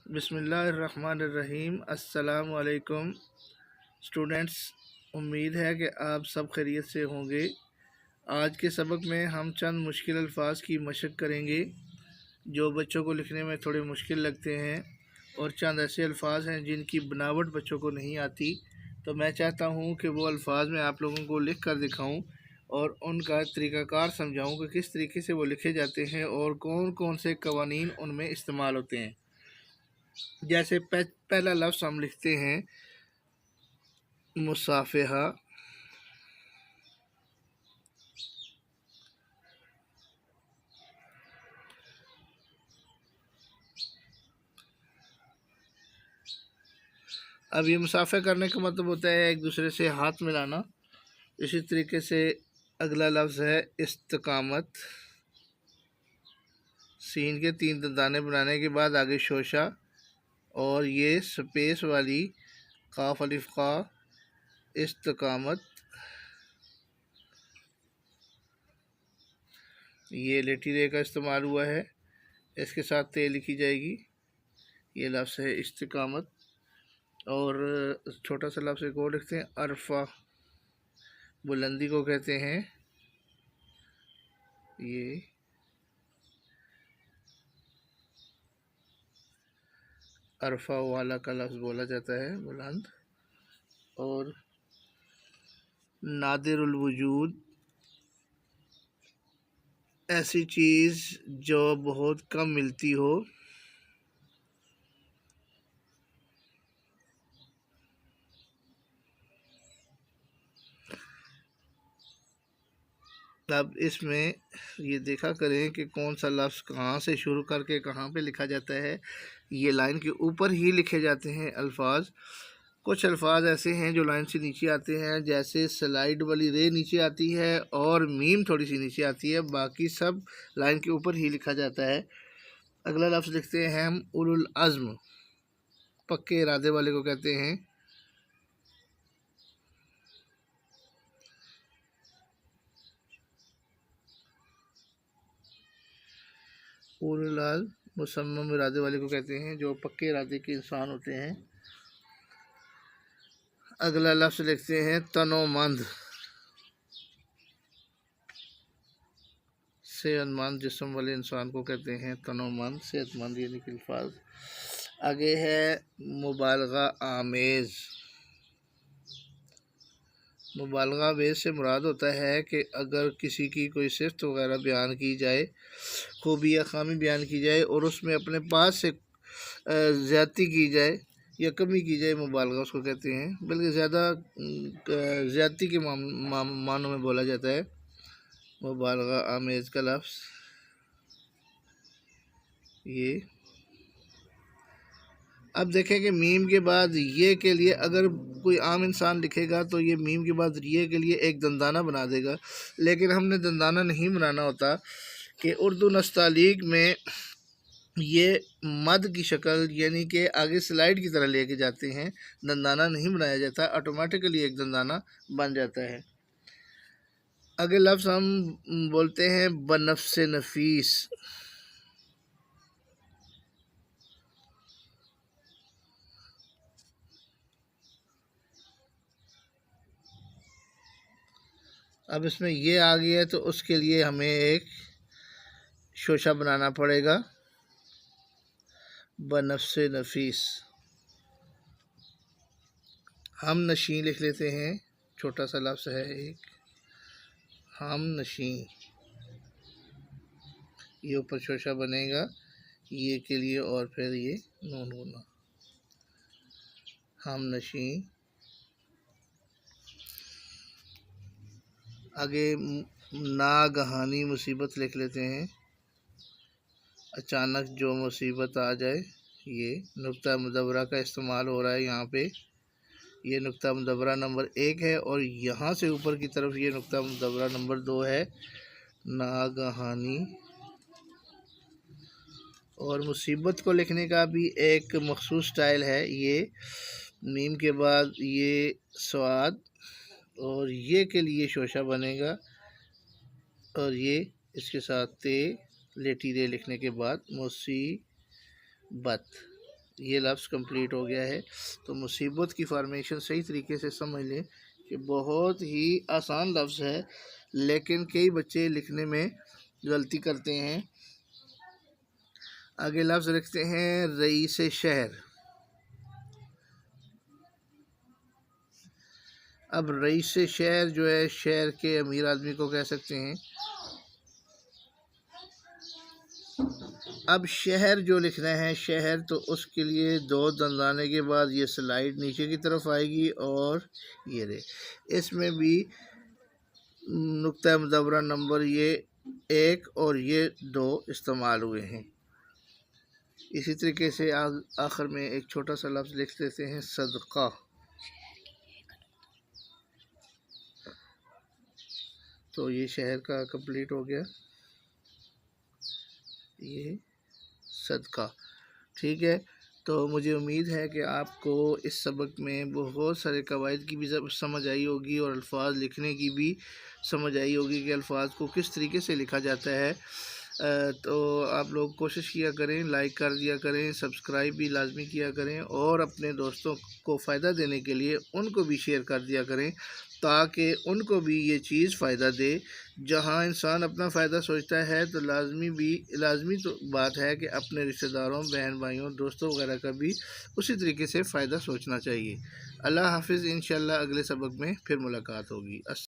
बिस्मिल्लाहिर्रहमानिर्रहीम। अस्सलाम वालेकुम स्टूडेंट्स। उम्मीद है कि आप सब खैरियत से होंगे। आज के सबक में हम चंद मुश्किल अल्फाज की मशक करेंगे जो बच्चों को लिखने में थोड़े मुश्किल लगते हैं, और चंद ऐसे अल्फाज हैं जिनकी बनावट बच्चों को नहीं आती। तो मैं चाहता हूँ कि वो अल्फाज मैं आप लोगों को लिख कर दिखाऊँ और उनका तरीक़ाकार समझाऊँ कि किस तरीके से वो लिखे जाते हैं और कौन कौन से कवानीन उनमें इस्तेमाल होते हैं। जैसे पहला लफ्ज़ हम लिखते हैं मुसाफ़िहा। अब ये मुसाफ़ा करने का मतलब होता है एक दूसरे से हाथ मिलाना। इसी तरीके से अगला लफ्ज़ है इस्तकामत। सीन के 3 दाने बनाने के बाद आगे शोशा और ये स्पेस वाली काफ अलिफ का इस्तकामत। ये लेटी रे का इस्तेमाल हुआ है, इसके साथ ते लिखी जाएगी। ये लफ्ज़ है इस्तकामत। और छोटा सा लफ्ज़ एक और लिखते हैं अरफा। बुलंदी को कहते हैं। ये अरफा वाला का लफ्ज़ बोला जाता है बुलंद। और नादिरुल वजूद, ऐसी चीज़ जो बहुत कम मिलती हो। अब इसमें ये देखा करें कि कौन सा लफ्ज़ कहाँ से शुरू करके कहाँ पे लिखा जाता है। ये लाइन के ऊपर ही लिखे जाते हैं अल्फाज। कुछ अल्फाज ऐसे हैं जो लाइन से नीचे आते हैं, जैसे स्लाइड वाली रे नीचे आती है और मीम थोड़ी सी नीचे आती है, बाकी सब लाइन के ऊपर ही लिखा जाता है। अगला लफ्ज़ लिखते हैं हम उलुल अज़्म। पक्के इरादे वाले को कहते हैं। उलुल अज़्म मुसम्मम इरादे वाले को कहते हैं, जो पक्के इरादे के इंसान होते हैं। अगला लफ्ज़ लिखते हैं तनोमंद। सेहतमंद जिस्म वाले इंसान को कहते हैं तनोमंद, सेहतमंद यानी कि अल्फाज। आगे है मुबालगा आमेज़। मुबालगा आमेज़ से मुराद होता है कि अगर किसी की कोई सिफ़त वगैरह बयान की जाए, खूबी या खामी बयान की जाए और उसमें अपने पास से ज़्यादती की जाए या कमी की जाए, मुबालगा उसको कहते हैं। बल्कि ज़्यादा ज़्यादती के मानों में बोला जाता है मुबालगा आमेज़ का लफ्ज़। ये अब देखें कि मीम के बाद ये के लिए अगर कोई आम इंसान लिखेगा तो ये मीम के बाद ये के लिए एक दंदाना बना देगा, लेकिन हमने दंदाना नहीं बनाना होता कि उर्दू नस्तालीक में ये मद की शक्ल यानी कि आगे स्लाइड की तरह लेके जाते हैं। दंदाना नहीं बनाया जाता, ऑटोमेटिकली एक दंदाना बन जाता है। अगले लफ्ज़ हम बोलते हैं बनफ्स नफीस। अब इसमें ये आ गया है तो उसके लिए हमें एक शोशा बनाना पड़ेगा। बनफ्स नफीस। हम नशी लिख लेते हैं, छोटा सा लफ्ज़ है एक हम नशी। ये ऊपर शोशा बनेगा ये के लिए और फिर ये नून होना, हम नशी। आगे नागहानी मुसीबत लिख लेते हैं, अचानक जो मुसीबत आ जाए। ये नुक्ता मुदव्वरा का इस्तेमाल हो रहा है यहाँ पे। ये नुक्ता मुदव्वरा नंबर 1 है और यहाँ से ऊपर की तरफ ये नुक्ता मुदव्वरा नंबर 2 है। नागहानी। और मुसीबत को लिखने का भी एक मखसूस स्टाइल है। ये मीम के बाद ये स्वाद और ये के लिए शोशा बनेगा और ये इसके साथ ते लेटी रे लिखने के बाद मुसीबत। ये लफ्ज़ कंप्लीट हो गया है। तो मुसीबत की फॉर्मेशन सही तरीके से समझ लें कि बहुत ही आसान लफ्ज़ है, लेकिन कई बच्चे लिखने में गलती करते हैं। आगे लफ्ज़ लिखते हैं रईस शहर। अब रईस शहर जो है, शहर के अमीर आदमी को कह सकते हैं। अब शहर जो लिखना है, शहर, तो उसके लिए दो दंदाने के बाद ये स्लाइड नीचे की तरफ आएगी और ये रे, इसमें भी नुक्ता मुदव्वरा नंबर ये 1 और ये 2 इस्तेमाल हुए हैं। इसी तरीके से आखिर में एक छोटा सा लफ्ज़ लिख देते हैं सदका। तो ये शहर का कंप्लीट हो गया, ये सदका। ठीक है, तो मुझे उम्मीद है कि आपको इस सबक में बहुत सारे कवायद की भी समझ आई होगी और अल्फाज लिखने की भी समझ आई होगी कि अल्फाज को किस तरीके से लिखा जाता है। तो आप लोग कोशिश किया करें, लाइक कर दिया करें, सब्सक्राइब भी लाजमी किया करें और अपने दोस्तों को फ़ायदा देने के लिए उनको भी शेयर कर दिया करें, ताकि उनको भी ये चीज़ फ़ायदा दे। जहाँ इंसान अपना फ़ायदा सोचता है तो लाजमी तो बात है कि अपने रिश्तेदारों, बहन भाइयों, दोस्तों वगैरह का भी उसी तरीके से फ़ायदा सोचना चाहिए। अल्लाह हाफ़िज़। इंशाअल्लाह अगले सबक में फिर मुलाकात होगी।